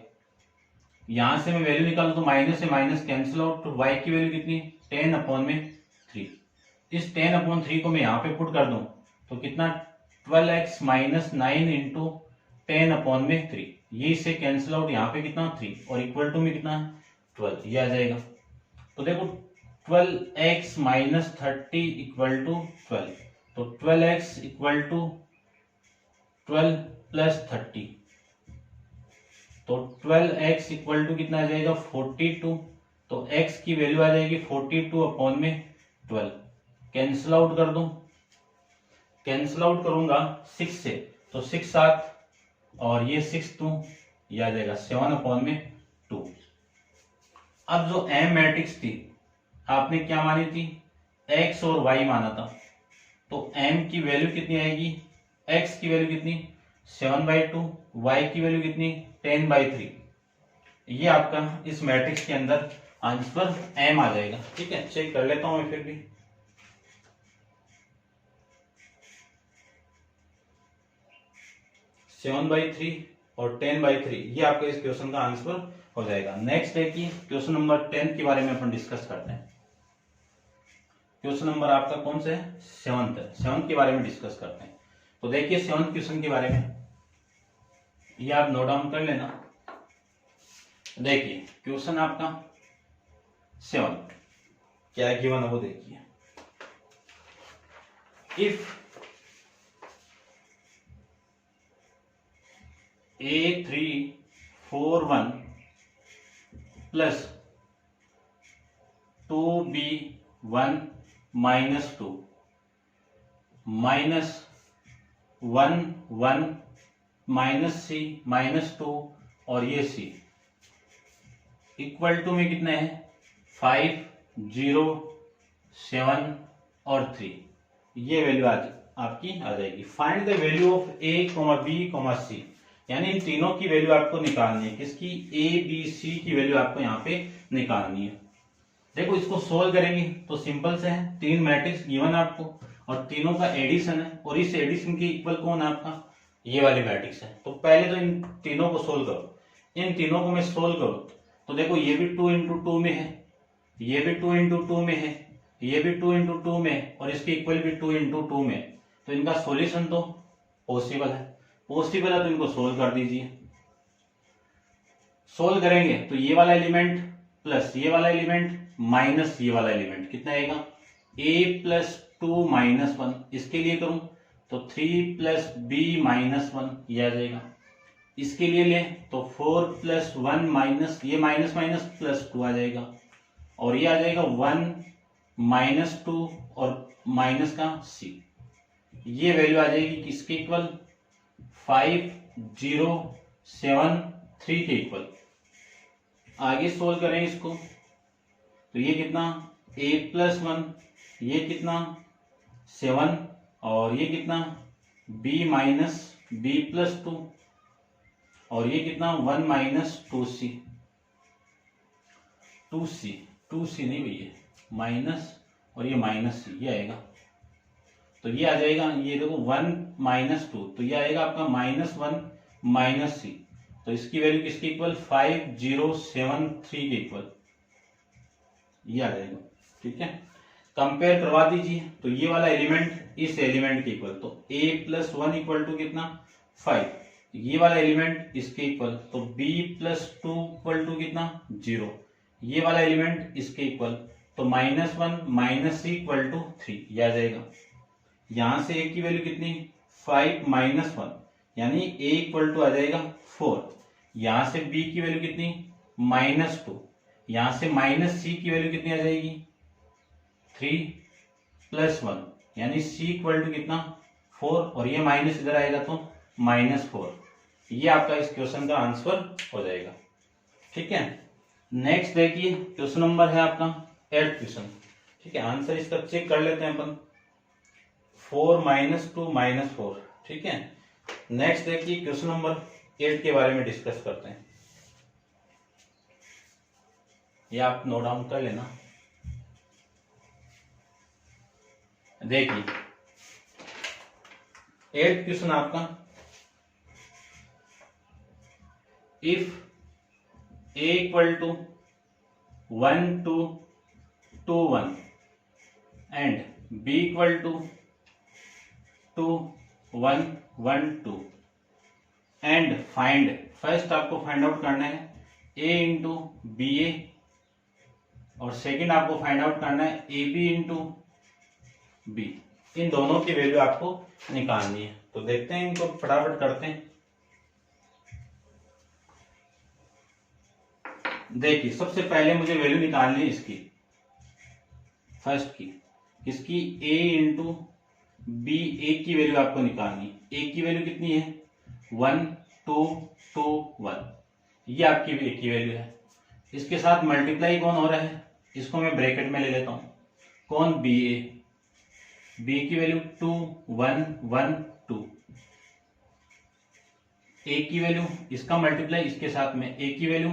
यहां से मैं वैल्यू निकालूं तो माइनस से माइनस कैंसिल आउट, तो y की वैल्यू कितनी 10/3। इस 10/3 को मैं यहाँ पे पुट कर दूं तो कितना 12x -9 इंटू 10/3, ये इससे कैंसिल आउट, यहाँ पे कितना 3 और इक्वल टू में कितना 12, ये आ जाएगा। तो देखो 12x -30 इक्वल टू 12, तो 12x इक्वल टू 12 प्लस 30, तो 12x इक्वल टू कितना आ जाएगा 42, तो x की वैल्यू आ जाएगी 42 अपॉन में 12। कैंसिल आउट कर दूं, कैंसिल आउट करूंगा 6 से, तो 6 7 और ये 6 2, ये आ जाएगा 7 अपॉन में 2। अब जो m मैट्रिक्स थी आपने क्या मानी थी, x और y माना था, तो m की वैल्यू कितनी आएगी, x की वैल्यू कितनी 7/2, y की वैल्यू कितनी 10/3। ये आपका इस मैट्रिक्स के अंदर आंसर m आ जाएगा। ठीक है, चेक कर लेता हूं मैं फिर भी। 7/3 और 10/3, ये आपका इस क्वेश्चन का आंसर हो जाएगा। नेक्स्ट है कि क्वेश्चन नंबर 10 के बारे में अपन डिस्कस करते हैं। क्वेश्चन नंबर आपका कौन सा है, 7th है, 7th के बारे में डिस्कस करते हैं। तो देखिए 7th क्वेश्चन के बारे में, ये आप नोट डाउन कर लेना। देखिए क्वेश्चन आपका 7 क्या गिवन है वो देखिए। If A341 plus 2B1 minus 2 minus 1 1 minus C minus 2 और ये C इक्वल टू में कितना है 5 0 7 और 3, ये वैल्यू आपकी आ जाएगी। Find the value of A, B, C, यानी इन तीनों की वैल्यू आपको निकालनी है। किसकी, A, B, C की वैल्यू आपको यहाँ पे निकालनी है। देखो इसको सोल्व करेंगे तो सिंपल से है, तीन मैट्रिक्स गिवन आपको और तीनों का एडिशन है, और इस एडिशन के इक्वल कौन है आपका, ये वाली मैट्रिक्स है। तो पहले तो इन तीनों को सोल्व करो, इन तीनों को मैं सोल्व करूँ तो देखो ये भी 2 इंटू 2 में है, ये भी 2 इंटू 2 में है, ये भी 2 इंटू 2 में है, और इसके इक्वल भी 2 इंटू 2 में है। तो इनका सॉल्यूशन तो पॉसिबल है, पॉसिबल है तो इनको सोल्व कर दीजिए। सोल्व करेंगे तो ये वाला एलिमेंट प्लस ये वाला एलिमेंट माइनस ये वाला एलिमेंट कितना आएगा, a प्लस 2 माइनस 1, इसके लिए करूं तो 3 प्लस b माइनस 1, ये आ जाएगा। इसके लिए ले तो 4 प्लस 1 माइनस ये माइनस माइनस प्लस 2 आ जाएगा, और ये आ जाएगा 1 माइनस 2 और माइनस का c, ये वैल्यू आ जाएगी किसके इक्वल, 5 0 7 3 के इक्वल। आगे सोल्व करें इसको तो ये कितना a प्लस 1, ये कितना 7 और ये कितना b माइनस b प्लस 2 और ये कितना 1 माइनस 2c, 2c नहीं भैया माइनस, और ये माइनस c, ये आएगा। तो ये आ जाएगा, ये देखो 1 माइनस 2, तो ये आएगा आपका -1 माइनस c, तो इसकी वैल्यू किसके इक्वल 5 0 7 3 के इक्वल, ये आ जाएगा। ठीक है, कंपेयर करवा दीजिए तो ये वाला एलिमेंट इस एलिमेंट के इक्वल, तो a प्लस 1 इक्वल टू कितना 5, ये वाला एलिमेंट इसके इक्वल, तो b प्लस 2 इक्वल टू कितना 0, ये वाला एलिमेंट इसके इक्वल, तो -1 माइनस c इक्वल टू 3, ये आ जाएगा। यहां से a की वैल्यू कितनी 5 माइनस 1, यानी a इक्वल टू आ जाएगा 4, यहां से b की वैल्यू कितनी -2, यहां से माइनस c की वैल्यू कितनी आ जाएगी 3 प्लस 1, यानी c इक्वल टू कितना 4, और ये माइनस इधर आएगा तो -4, ये आपका इस क्वेश्चन का आंसर हो जाएगा। ठीक है, नेक्स्ट देखिए क्वेश्चन नंबर है आपका 8th क्वेश्चन। ठीक है, आंसर इसका चेक कर लेते हैं अपन, 4 - 2 -4। ठीक है, नेक्स्ट देखिए क्वेश्चन नंबर 8 के बारे में डिस्कस करते हैं, ये आप नोट डाउन कर लेना। देखिए 8th क्वेश्चन आपका, if a equal to 1 2 2 1 and b equal to 2 1 1 2 and find, first आपको फाइंड आउट करना है a इंटू बी ए, और सेकेंड आपको फाइंड आउट करना है ए बी इंटू बी। इन दोनों की वैल्यू आपको निकालनी है। तो देखते हैं, इनको फटाफट करते हैं। देखिए, सबसे पहले मुझे वैल्यू निकालनी है इसकी, फर्स्ट की, इसकी a इंटू बी। ए की वैल्यू आपको निकालनी है। ए की वैल्यू कितनी है? 1 2 2 1, ये आपकी ए की वैल्यू है। इसके साथ मल्टीप्लाई कौन हो रहा है? इसको मैं ब्रैकेट में ले लेता हूं। कौन? बी ए। बी की वैल्यू 2 1 1 2। ए की वैल्यू, इसका मल्टीप्लाई इसके साथ में, ए की वैल्यू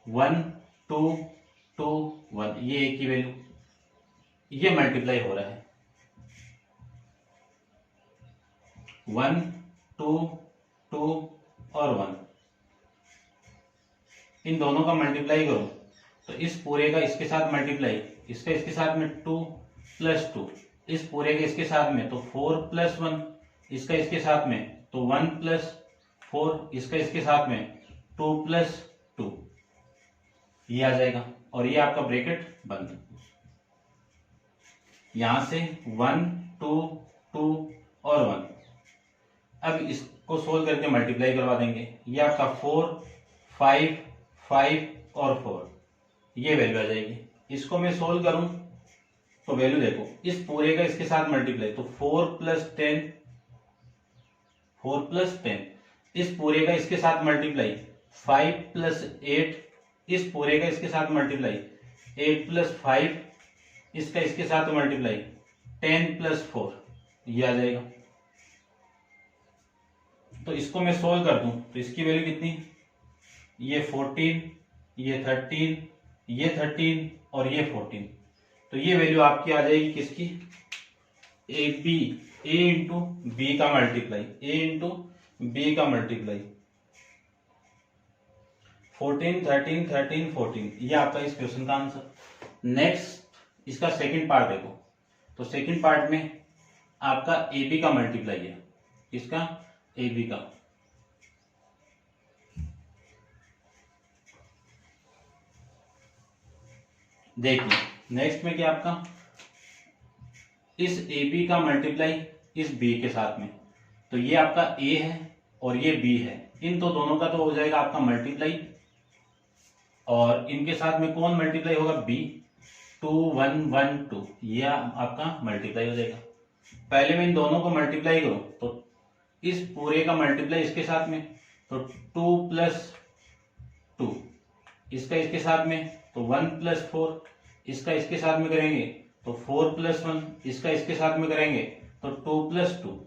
1 2 2 1, ये ए की वैल्यू, ये मल्टीप्लाई हो रहा है 1 2 2 और 1। इन दोनों का मल्टीप्लाई करो तो इस पूरे का इसके साथ मल्टीप्लाई, इसका इसके साथ में 2 + 2, इस पूरे के इसके साथ में तो 4 + 1, इसका इसके साथ में तो 1 + 4, इसका इसके साथ में 2 + 2, ये आ जाएगा। और ये आपका ब्रैकेट बंद। यहां से 1 2 2 और 1। अब इसको सोल्व करके मल्टीप्लाई करवा देंगे। ये आपका 4 5 5 और 4, ये वैल्यू आ जाएगी। इसको मैं सोल्व करूं तो वैल्यू देखो, इस पूरे का इसके साथ मल्टीप्लाई तो 4 + 10, 4 + 10, इस पूरे का इसके साथ मल्टीप्लाई 5 + 8, इस पूरे का इसके साथ मल्टीप्लाई 8 + 5, इसका इसके साथ मल्टीप्लाई 10 + 4, ये आ जाएगा। तो इसको मैं सोल्व कर दूं तो इसकी वैल्यू कितनी? ये 14, ये 13, ये 13 और ये 14। तो ये वैल्यू आपकी आ जाएगी किसकी? A B, A into B का मल्टीप्लाई, ए इंटू बी का मल्टीप्लाई 14 13 13 14, ये आपका इस क्वेश्चन का आंसर। नेक्स्ट इसका सेकंड पार्ट देखो। तो सेकंड पार्ट में आपका ए बी का मल्टीप्लाई है, इसका ए बी का। देखिए नेक्स्ट में क्या आपका, इस ए बी का मल्टीप्लाई इस बी के साथ में, तो ये आपका ए है और ये बी है, इन तो दोनों का तो हो जाएगा आपका मल्टीप्लाई। और इनके साथ में कौन मल्टीप्लाई होगा? बी। 2 1 1 2, ये आपका मल्टीप्लाई हो जाएगा। पहले में इन दोनों को मल्टीप्लाई करो तो इस पूरे का मल्टीप्लाई इसके साथ में तो 2 + 2, इसका इसके साथ में तो 1 + 4, इसका इसके साथ में करेंगे तो 4 + 1, इसका इसके साथ में करेंगे तो 2 + 2,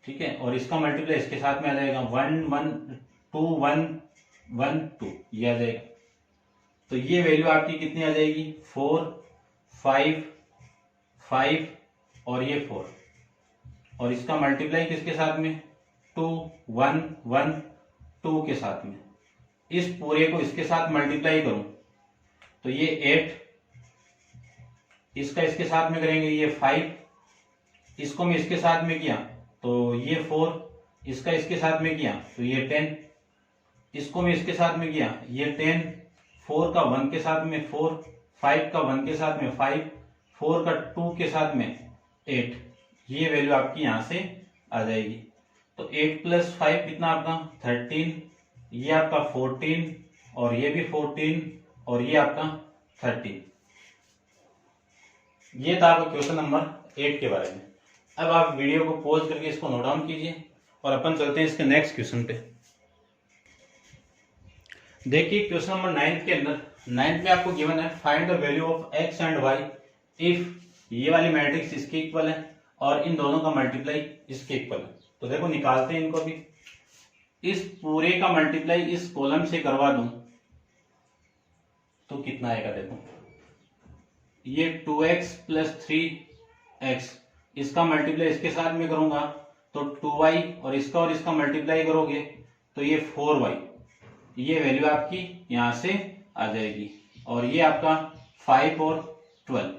ठीक है। और इसका मल्टीप्लाई इसके साथ में आ जाएगा 1 1 2 1 1 2, ये आ जाएगा। तो ये वैल्यू आपकी कितनी आ जाएगी? 4 5 5 और ये 4, और इसका मल्टीप्लाई किसके साथ में? 2 1 1 2 के साथ में। इस पूरे को इसके साथ मल्टीप्लाई करूं तो ये 8, इसका इसके साथ में करेंगे ये 5, इसको मैं इसके साथ में किया तो ये 4, इसका इसके साथ में किया तो ये 10, इसको मैं इसके साथ में किया ये 10, 4 का 1 के साथ में 4, 5 का 1 के साथ में 5, 4 का 2 के साथ में 8, ये वैल्यू आपकी यहां से आ जाएगी। तो 8 + 5 कितना आपका? 13, ये आपका 14 और ये भी 14 और ये आपका 13। ये था आपका क्वेश्चन नंबर 8 के बारे में। अब आप वीडियो को पॉज करके इसको नोट डाउन कीजिए और अपन चलते हैं इसके नेक्स्ट क्वेश्चन पे। देखिए क्वेश्चन नंबर 9 के अंदर, 9 में आपको गिवन है find the value of x and y if ये वाली मैट्रिक्स इसके इक्वल है और इन दोनों का मल्टीप्लाई इसके इक्वल है। तो देखो निकालते हैं इनको भी। इस पूरे का मल्टीप्लाई इस कॉलम से करवा दूं तो कितना आएगा? देखो ये 2x + 3x, इसका मल्टीप्लाई इसके साथ में करूंगा तो 2y, और इसका मल्टीप्लाई करोगे तो ये 4y, ये वैल्यू आपकी यहां से आ जाएगी। और ये आपका 5 और 12,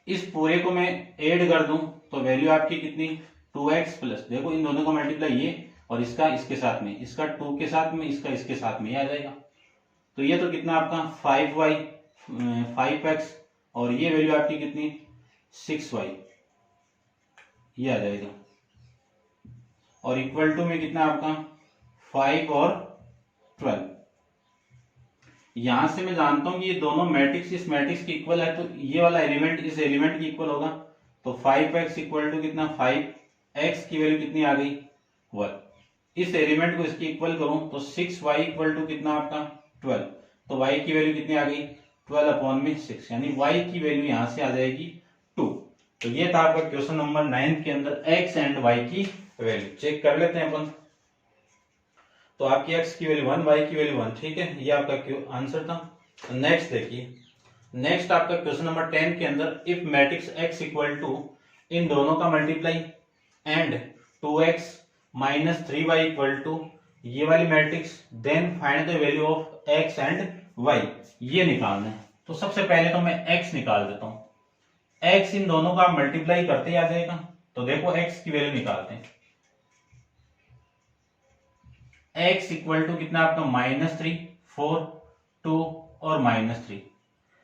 इस पूरे को मैं ऐड कर दूं तो वैल्यू आपकी कितनी? 2x + देखो इन दोनों का मल्टीप्लाई ये और इसका इसके साथ में, इसका 2 के साथ में, इसका इसके साथ में, ये आ जाएगा। तो ये तो कितना आपका 5y 5x और ये वैल्यू आपकी कितनी? 6y। ये आ जाएगा, और इक्वल टू में कितना आपका 5 और 12। यहां से मैं जानता हूं कि ये दोनों मैट्रिक्स इस मैट्रिक्स के इक्वल है, तो ये वाला एलिमेंट इस एलिमेंट की इक्वल होगा। तो 5x इक्वल टू कितना 5x की वैल्यू कितनी आ गई 1। इस एलिमेंट को इसकी इक्वल करूं तो 6y इक्वल टू कितना आपका 12। तो y की वैल्यू कितनी आ गई 12 अपॉन में 6, यानी y की वैल्यू यहां से आ जाएगी 2। तो ये था आपका क्वेश्चन नंबर 9 के अंदर x एंड y की वैल्यू। चेक कर लेते हैं अपन। तो आपकी x की वैल्यू 1, y की वैल्यू 1, ठीक है, ये आपका आंसर था। नेक्स्ट देखिए, नेक्स्ट आपका क्वेश्चन नंबर 10 के अंदर if matrix x equal to इन दोनों का multiply and 2x minus 3y equal to ये वाली matrix, then find the value of x and y, ये निकालना है। तो सबसे पहले तो मैं x निकाल देता हूं। x इन दोनों का मल्टीप्लाई करते ही आ जाएगा। तो देखो x की वैल्यू निकालते हैं। x इक्वल टू कितना आपका -3, 4, 2 और -3,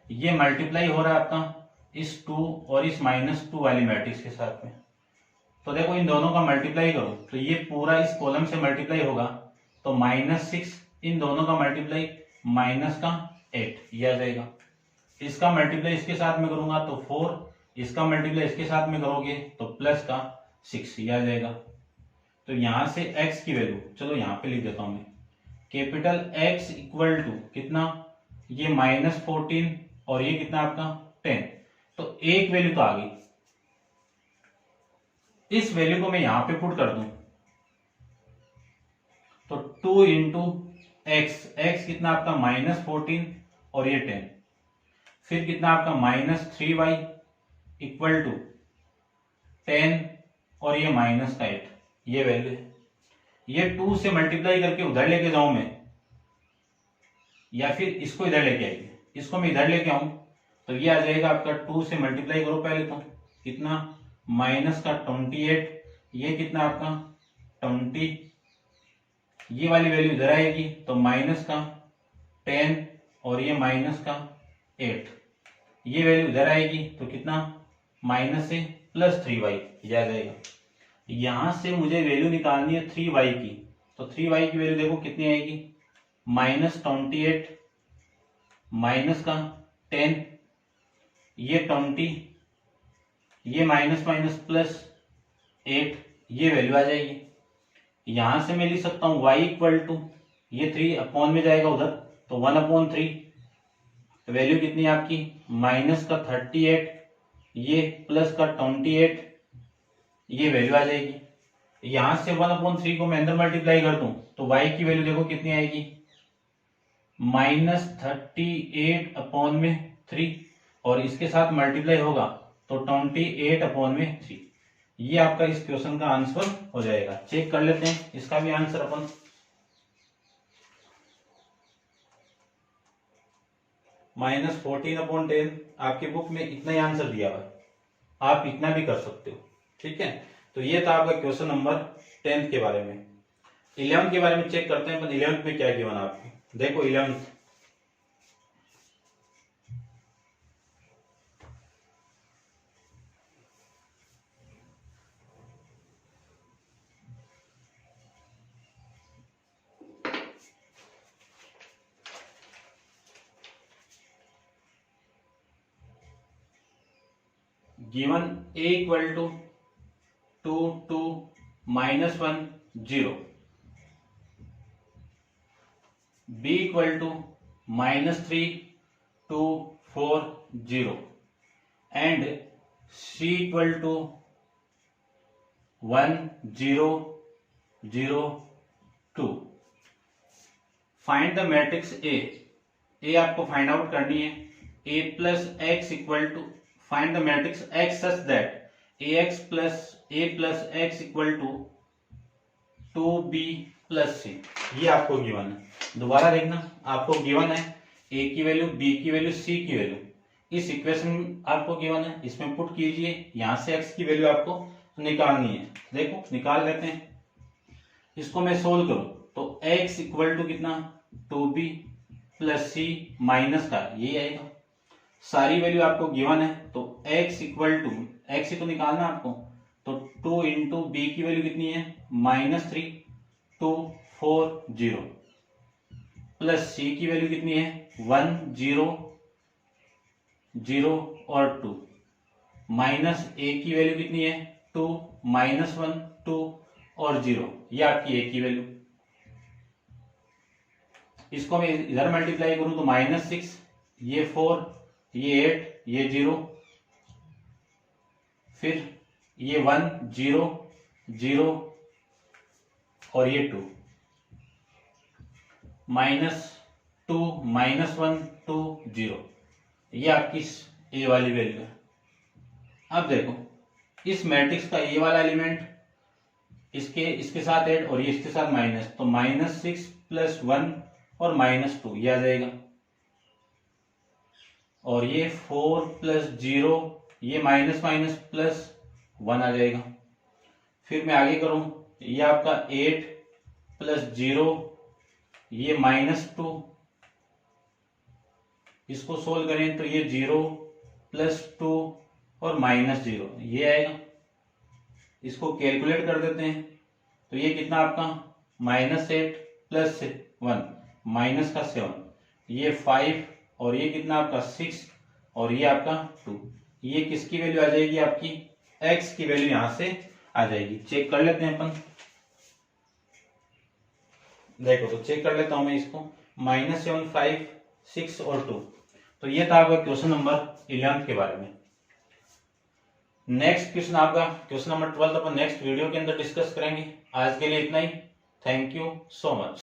ये मल्टीप्लाई हो रहा है आपका इस 2 और इस -2 वाली मैट्रिक्स के साथ में। तो देखो इन दोनों का मल्टीप्लाई करो तो ये पूरा इस कॉलम से मल्टीप्लाई होगा, तो -6 इन दोनों का मल्टीप्लाई -8, ये आ जाएगा। इसका मल्टीप्लाई इसके साथ में करूंगा तो 4, इसका मल्टीप्लाई इसके साथ में करोगे तो +6, ये आ जाएगा। तो यहां से x की वैल्यू, चलो यहां पे लिख देता हूं मैं, कैपिटल X इक्वल टू कितना, ये -14 और ये कितना आपका 10। तो एक वैल्यू तो आ गई, इस वैल्यू को मैं यहां पे पुट कर दूं तो 2 इंटू एक्स कितना आपका -14 और ये 10, फिर कितना आपका -3y इक्वल टू 10 और ये -8, ये वैल्यू है। ये 2 से मल्टीप्लाई करके उधर लेके जाऊं मैं, या फिर इसको इधर लेके आइए, इसको मैं इधर लेके आऊं तो ये आ जाएगा आपका 2 से मल्टीप्लाई करो पहले तो कितना -28, ये कितना आपका 20, ये वाली वैल्यू इधर आएगी तो -10 और ये -8, ये वैल्यू इधर आएगी तो कितना माइनस से +3y, ये आ जाएगा। यहां से मुझे वैल्यू निकालनी है 3y की, तो 3y की वैल्यू देखो कितनी आएगी -28 -10, ये 20, ये +8, ये वैल्यू आ जाएगी। यहां से मैं लिख सकता हूं y इक्वल टू, ये 3 अपॉन में जाएगा उधर तो 1/3, वैल्यू कितनी है आपकी -38, ये +28, ये वैल्यु आ जाएगी। यहां से 1/3 को मैं अंदर मल्टीप्लाई कर दूं तो y की वैल्यू देखो कितनी आएगी -38/3, और इसके साथ मल्टीप्लाई होगा तो 28/3। ये आपका इस क्वेश्चन का आंसर हो जाएगा। चेक कर लेते हैं इसका भी आंसर अपन। -14/10 आपकी बुक में इतना ही आंसर दिया हुआ है, आप इतना भी कर सकते हो, ठीक है। तो ये था आपका क्वेश्चन नंबर 10 के बारे में। 11 के बारे में चेक करते हैं, पर 11 में क्या गिवन आपको, देखो 11 given a equal to 2 2 -1 0, b equal to -3 2 4 0 and c equal to 1 0 0 2। Find the matrix A आपको फाइंड आउट करनी है। a plus x equal to, find the matrix x such that ax plus a plus x equal to 2b plus c, ये आपको गिवन है। दोबारा देखना, आपको गिवन है a की वैल्यू, b की वैल्यू, c की वैल्यू, इस इक्वेशन आपको गिवन है, इसमें पुट कीजिए, यहां से x की वैल्यू आपको निकालनी है। देखो निकाल लेते हैं, इसको मैं सोल्व करूं तो x इक्वल टू कितना 2b प्लस c माइनस का ये आएगा। सारी वैल्यू आपको गिवन है तो x इक्वल टू, x ही तो निकालना आपको, तो 2 इंटू बी की वैल्यू कितनी है -3 2 4 0 प्लस सी की वैल्यू कितनी है 1 0 0 और 2 माइनस ए की वैल्यू कितनी है 2 -1 2 और 0, ये आपकी ए की वैल्यू। इसको मैं इधर मल्टीप्लाई करूं तो -6 ये 4 ये 8 ये 0 फिर ये 1 0 0 और ये 2 -2 -1 2 0, ये आपकी ए वाली वैल्यू है। अब देखो इस मैट्रिक्स का ए वाला एलिमेंट इसके साथ ऐड और ये इसके साथ माइनस, तो -6 + 1 और -2 ये आ जाएगा, और ये 4 + 0 ये माइनस माइनस प्लस 1 आ जाएगा। फिर मैं आगे करूं, ये आपका 8 + 0 ये -2, इसको सोल्व करें तो ये 0 + 2 और -0 ये आएगा। इसको कैलकुलेट कर देते हैं तो ये कितना आपका -8 + 1 माइनस का 7, ये 5 और ये कितना आपका 6 और ये आपका 2, ये किसकी वैल्यू आ जाएगी आपकी x की वैल्यू यहां से आ जाएगी। चेक कर लेते हैं अपन, देखो तो चेक कर लेता हूं मैं इसको -7 5 6 और 2। तो ये था आपका क्वेश्चन नंबर 11 के बारे में। नेक्स्ट क्वेश्चन आपका क्वेश्चन नंबर 12 अपन नेक्स्ट वीडियो के अंदर डिस्कस करेंगे। आज के लिए इतना ही। Thank you so much.